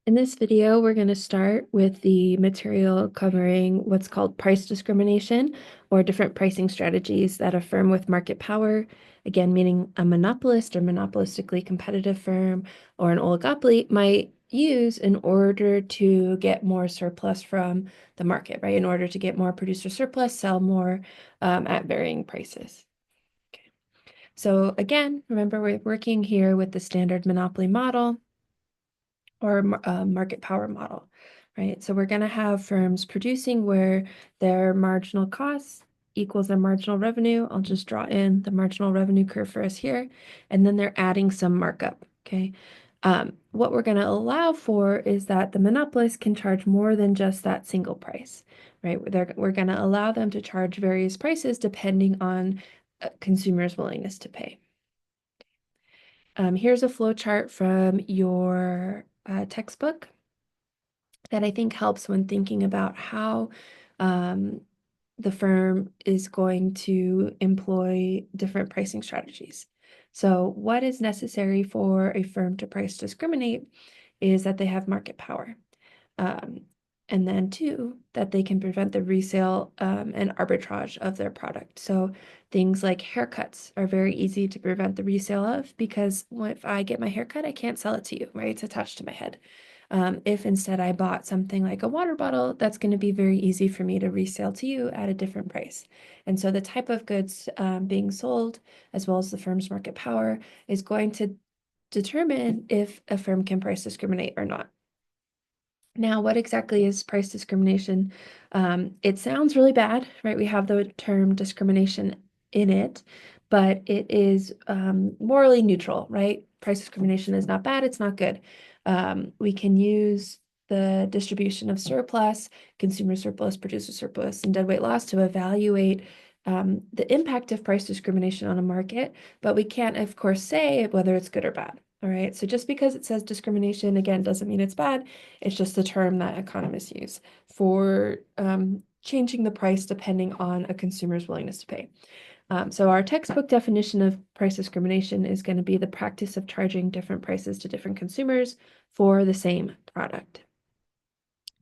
In this video, we're going to start with the material covering what's called price discrimination or different pricing strategies that a firm with market power, again, meaning a monopolist or monopolistically competitive firm or an oligopoly, might use in order to get more surplus from the market, right? In order to get more producer surplus, sell more at varying prices. Okay. So again, remember we're working here with the standard monopoly model or market power model, right? So we're going to have firms producing where their marginal costs equals their marginal revenue. I'll just draw in the marginal revenue curve for us here, and then they're adding some markup, okay? What we're going to allow for is that the monopolist can charge more than just that single price, right? We're going to allow them to charge various prices depending on consumers' willingness to pay. Here's a flow chart from your textbook that I think helps when thinking about how the firm is going to employ different pricing strategies. So what is necessary for a firm to price discriminate is that they have market power. And then two, that they can prevent the resale and arbitrage of their product. So things like haircuts are very easy to prevent the resale of because if I get my haircut, I can't sell it to you, right? It's attached to my head. If instead I bought something like a water bottle, that's going to be very easy for me to resell to you at a different price. And so the type of goods being sold, as well as the firm's market power, is going to determine if a firm can price discriminate or not. Now, what exactly is price discrimination? It sounds really bad, right? We have the term discrimination in it, but it is morally neutral, right? Price discrimination is not bad, it's not good. We can use the distribution of surplus, consumer surplus, producer surplus, and deadweight loss to evaluate the impact of price discrimination on a market, but we can't, of course, say whether it's good or bad. All right, so just because it says discrimination, again, doesn't mean it's bad. It's just the term that economists use for changing the price depending on a consumer's willingness to pay. So our textbook definition of price discrimination is going to be the practice of charging different prices to different consumers for the same product.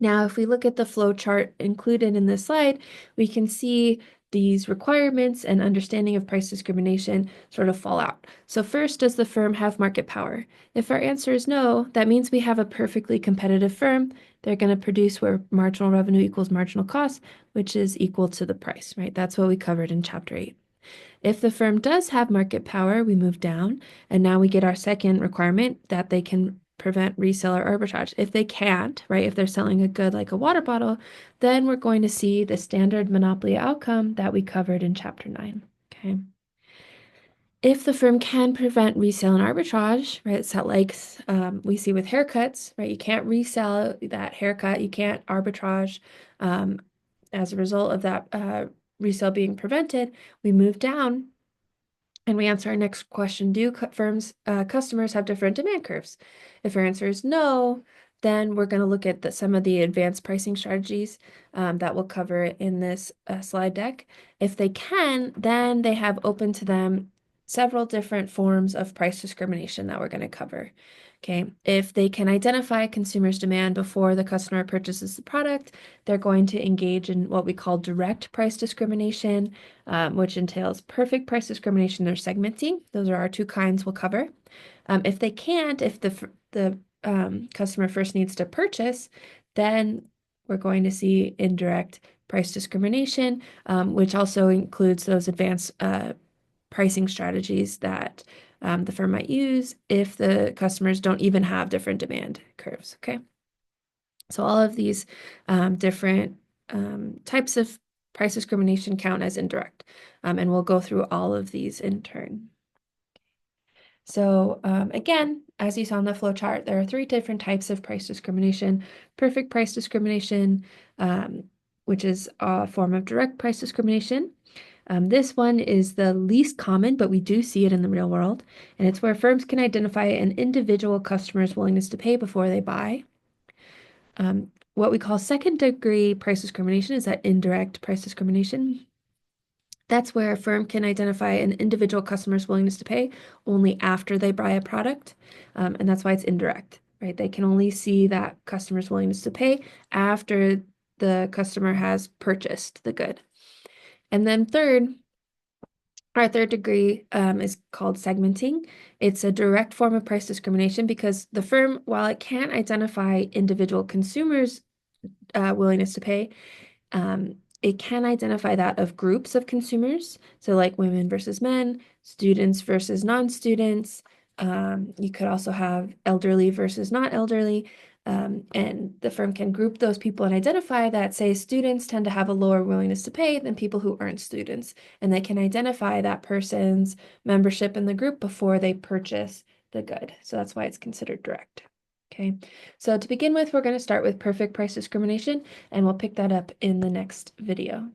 Now, if we look at the flow chart included in this slide, we can see these requirements and understanding of price discrimination sort of fall out. So first, does the firm have market power? If our answer is no, that means we have a perfectly competitive firm. They're going to produce where marginal revenue equals marginal cost, which is equal to the price, right? That's what we covered in Chapter 8. If the firm does have market power, we move down, and now we get our second requirement that they can prevent reseller arbitrage. If they can't, right, if they're selling a good like a water bottle, then we're going to see the standard monopoly outcome that we covered in Chapter 9. Okay. If the firm can prevent resale and arbitrage, right, so like we see with haircuts, right, you can't resell that haircut, you can't arbitrage as a result of that resale being prevented, we move down and we answer our next question, do firms, customers have different demand curves? If our answer is no, then we're going to look at some of the advanced pricing strategies that we'll cover in this slide deck. If they can, then they have open to them several different forms of price discrimination that we're going to cover. Okay, if they can identify consumers' demand before the customer purchases the product, they're going to engage in what we call direct price discrimination, which entails perfect price discrimination or segmenting. Those are our two kinds we'll cover. If they can't, if the customer first needs to purchase, then we're going to see indirect price discrimination, which also includes those advanced pricing strategies that the firm might use if the customers don't even have different demand curves, okay? So all of these different types of price discrimination count as indirect, and we'll go through all of these in turn. So again, as you saw in the flow chart, there are three different types of price discrimination. Perfect price discrimination, which is a form of direct price discrimination. This one is the least common, but we do see it in the real world, and it's where firms can identify an individual customer's willingness to pay before they buy. What we call second-degree price discrimination is that indirect price discrimination. That's where a firm can identify an individual customer's willingness to pay only after they buy a product, and that's why it's indirect. right? They can only see that customer's willingness to pay after the customer has purchased the good. And then our third degree is called segmenting. It's a direct form of price discrimination because the firm, while it can't identify individual consumers' willingness to pay, it can identify that of groups of consumers. So like women versus men, students versus non-students. You could also have elderly versus not elderly. And the firm can group those people and identify that, say, students tend to have a lower willingness to pay than people who aren't students. And they can identify that person's membership in the group before they purchase the good. So that's why it's considered direct. Okay, so to begin with, we're going to start with perfect price discrimination, and we'll pick that up in the next video.